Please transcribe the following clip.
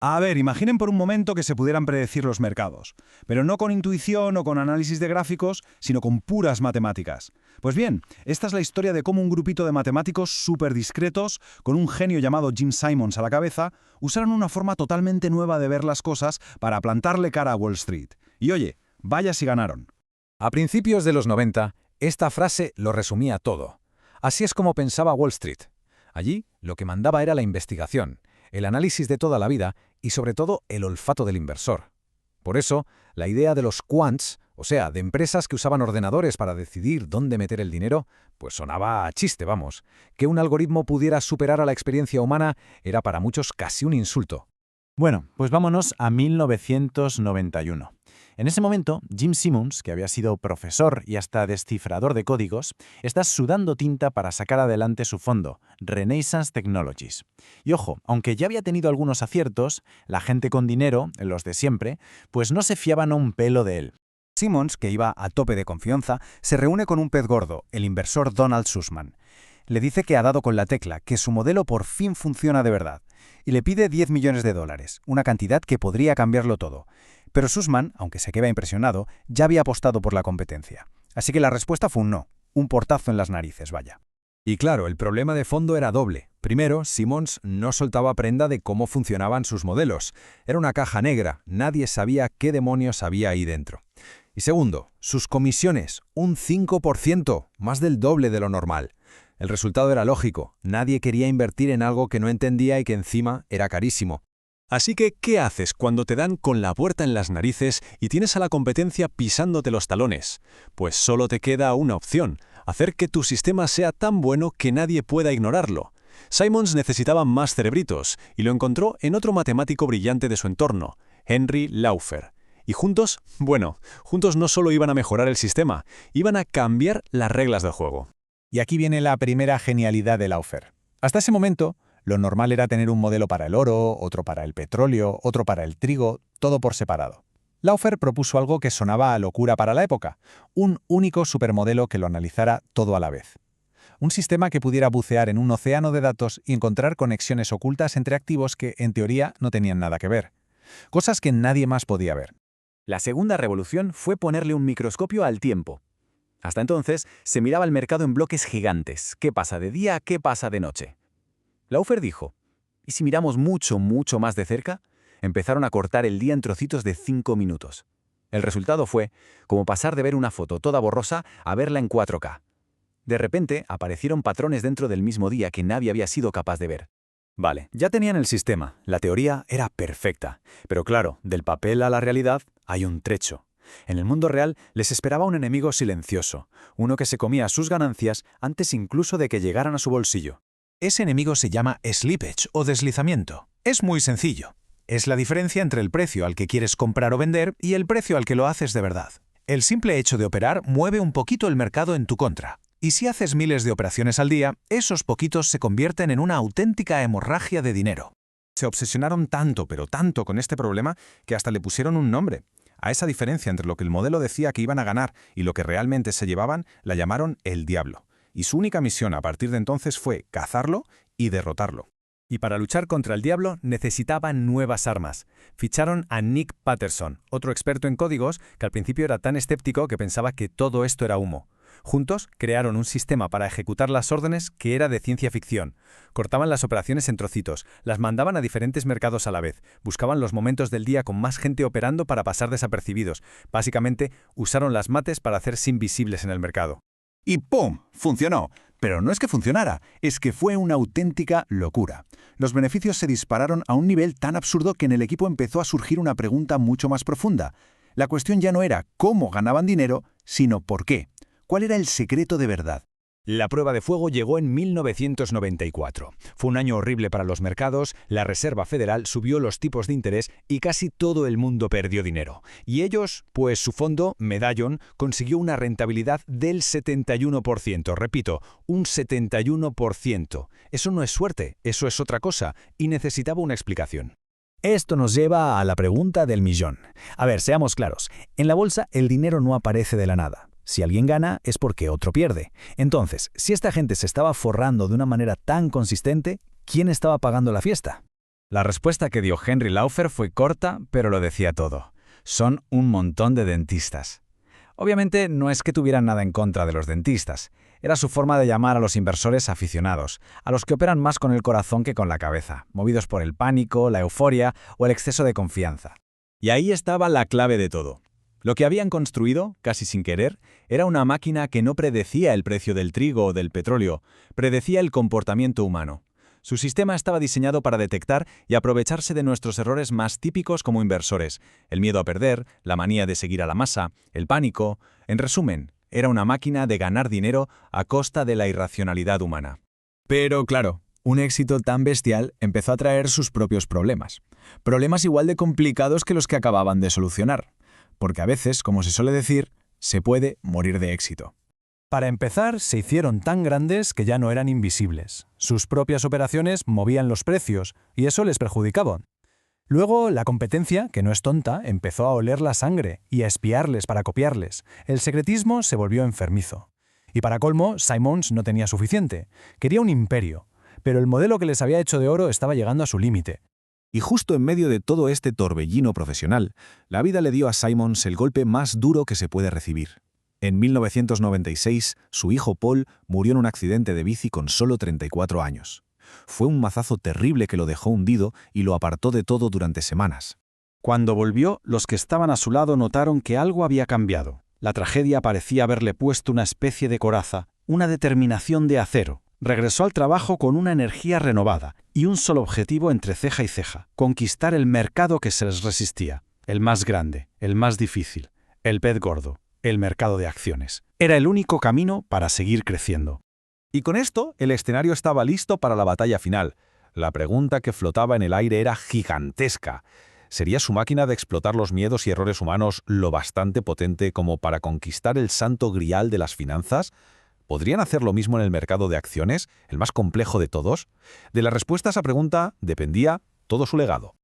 A ver, imaginen por un momento que se pudieran predecir los mercados, pero no con intuición o con análisis de gráficos, sino con puras matemáticas. Pues bien, esta es la historia de cómo un grupito de matemáticos súper discretos, con un genio llamado Jim Simons a la cabeza, usaron una forma totalmente nueva de ver las cosas para plantarle cara a Wall Street. Y oye, vaya si ganaron. A principios de los 90, esta frase lo resumía todo. Así es como pensaba Wall Street. Allí, lo que mandaba era la investigación, el análisis de toda la vida y, sobre todo, el olfato del inversor. Por eso, la idea de los quants, o sea, de empresas que usaban ordenadores para decidir dónde meter el dinero, pues sonaba a chiste, vamos. Que un algoritmo pudiera superar a la experiencia humana era para muchos casi un insulto. Bueno, pues vámonos a 1991. En ese momento, Jim Simons, que había sido profesor y hasta descifrador de códigos, está sudando tinta para sacar adelante su fondo, Renaissance Technologies. Y ojo, aunque ya había tenido algunos aciertos, la gente con dinero, los de siempre, pues no se fiaban a un pelo de él. Simons, que iba a tope de confianza, se reúne con un pez gordo, el inversor Donald Sussman. Le dice que ha dado con la tecla, que su modelo por fin funciona de verdad, y le pide $10 millones, una cantidad que podría cambiarlo todo. Pero Sussman, aunque se queda impresionado, ya había apostado por la competencia. Así que la respuesta fue un no, un portazo en las narices, vaya. Y claro, el problema de fondo era doble. Primero, Simons no soltaba prenda de cómo funcionaban sus modelos. Era una caja negra, nadie sabía qué demonios había ahí dentro. Y segundo, sus comisiones, un 5%, más del doble de lo normal. El resultado era lógico, nadie quería invertir en algo que no entendía y que encima era carísimo. Así que, ¿qué haces cuando te dan con la puerta en las narices y tienes a la competencia pisándote los talones? Pues solo te queda una opción, hacer que tu sistema sea tan bueno que nadie pueda ignorarlo. Simons necesitaba más cerebritos y lo encontró en otro matemático brillante de su entorno, Henry Laufer. Y juntos no solo iban a mejorar el sistema, iban a cambiar las reglas del juego. Y aquí viene la primera genialidad de Laufer. Hasta ese momento, lo normal era tener un modelo para el oro, otro para el petróleo, otro para el trigo, todo por separado. Laufer propuso algo que sonaba a locura para la época, un único supermodelo que lo analizara todo a la vez. Un sistema que pudiera bucear en un océano de datos y encontrar conexiones ocultas entre activos que, en teoría, no tenían nada que ver. Cosas que nadie más podía ver. La segunda revolución fue ponerle un microscopio al tiempo. Hasta entonces, se miraba el mercado en bloques gigantes. ¿Qué pasa de día? ¿Qué pasa de noche? Laufer dijo, ¿y si miramos mucho más de cerca? Empezaron a cortar el día en trocitos de 5 minutos. El resultado fue como pasar de ver una foto toda borrosa a verla en 4K. De repente, aparecieron patrones dentro del mismo día que nadie había sido capaz de ver. Vale, ya tenían el sistema, la teoría era perfecta. Pero claro, del papel a la realidad hay un trecho. En el mundo real les esperaba un enemigo silencioso, uno que se comía sus ganancias antes incluso de que llegaran a su bolsillo. Ese enemigo se llama slippage o deslizamiento. Es muy sencillo. Es la diferencia entre el precio al que quieres comprar o vender y el precio al que lo haces de verdad. El simple hecho de operar mueve un poquito el mercado en tu contra. Y si haces miles de operaciones al día, esos poquitos se convierten en una auténtica hemorragia de dinero. Se obsesionaron tanto, pero tanto con este problema que hasta le pusieron un nombre. A esa diferencia entre lo que el modelo decía que iban a ganar y lo que realmente se llevaban, la llamaron el diablo. Y su única misión a partir de entonces fue cazarlo y derrotarlo. Y para luchar contra el diablo necesitaban nuevas armas. Ficharon a Nick Patterson, otro experto en códigos que al principio era tan escéptico que pensaba que todo esto era humo. Juntos crearon un sistema para ejecutar las órdenes que era de ciencia ficción. Cortaban las operaciones en trocitos, las mandaban a diferentes mercados a la vez, buscaban los momentos del día con más gente operando para pasar desapercibidos. Básicamente, usaron las mates para hacerse invisibles en el mercado. Y ¡pum! Funcionó. Pero no es que funcionara, es que fue una auténtica locura. Los beneficios se dispararon a un nivel tan absurdo que en el equipo empezó a surgir una pregunta mucho más profunda. La cuestión ya no era cómo ganaban dinero, sino por qué. ¿Cuál era el secreto de verdad? La prueba de fuego llegó en 1994. Fue un año horrible para los mercados, la Reserva Federal subió los tipos de interés y casi todo el mundo perdió dinero. Y ellos, pues su fondo, Medallion, consiguió una rentabilidad del 71%. Repito, un 71%. Eso no es suerte, eso es otra cosa, y necesitaba una explicación. Esto nos lleva a la pregunta del millón. A ver, seamos claros. En la bolsa el dinero no aparece de la nada. Si alguien gana, es porque otro pierde. Entonces, si esta gente se estaba forrando de una manera tan consistente, ¿quién estaba pagando la fiesta? La respuesta que dio Henry Laufer fue corta, pero lo decía todo. Son un montón de dentistas. Obviamente no es que tuvieran nada en contra de los dentistas. Era su forma de llamar a los inversores aficionados, a los que operan más con el corazón que con la cabeza, movidos por el pánico, la euforia o el exceso de confianza. Y ahí estaba la clave de todo. Lo que habían construido, casi sin querer, era una máquina que no predecía el precio del trigo o del petróleo, predecía el comportamiento humano. Su sistema estaba diseñado para detectar y aprovecharse de nuestros errores más típicos como inversores, el miedo a perder, la manía de seguir a la masa, el pánico. En resumen, era una máquina de ganar dinero a costa de la irracionalidad humana. Pero claro, un éxito tan bestial empezó a traer sus propios problemas. Problemas igual de complicados que los que acababan de solucionar. Porque a veces, como se suele decir, se puede morir de éxito. Para empezar, se hicieron tan grandes que ya no eran invisibles. Sus propias operaciones movían los precios, y eso les perjudicaba. Luego, la competencia, que no es tonta, empezó a oler la sangre y a espiarles para copiarles. El secretismo se volvió enfermizo. Y para colmo, Simons no tenía suficiente. Quería un imperio. Pero el modelo que les había hecho de oro estaba llegando a su límite. Y justo en medio de todo este torbellino profesional, la vida le dio a Simons el golpe más duro que se puede recibir. En 1996, su hijo Paul murió en un accidente de bici con solo 34 años. Fue un mazazo terrible que lo dejó hundido y lo apartó de todo durante semanas. Cuando volvió, los que estaban a su lado notaron que algo había cambiado. La tragedia parecía haberle puesto una especie de coraza, una determinación de acero. Regresó al trabajo con una energía renovada y un solo objetivo entre ceja y ceja: conquistar el mercado que se les resistía, el más grande, el más difícil, el pez gordo, el mercado de acciones. Era el único camino para seguir creciendo. Y con esto, el escenario estaba listo para la batalla final. La pregunta que flotaba en el aire era gigantesca. ¿Sería su máquina de explotar los miedos y errores humanos lo bastante potente como para conquistar el santo grial de las finanzas? ¿Podrían hacer lo mismo en el mercado de acciones, el más complejo de todos? De la respuesta a esa pregunta dependía todo su legado.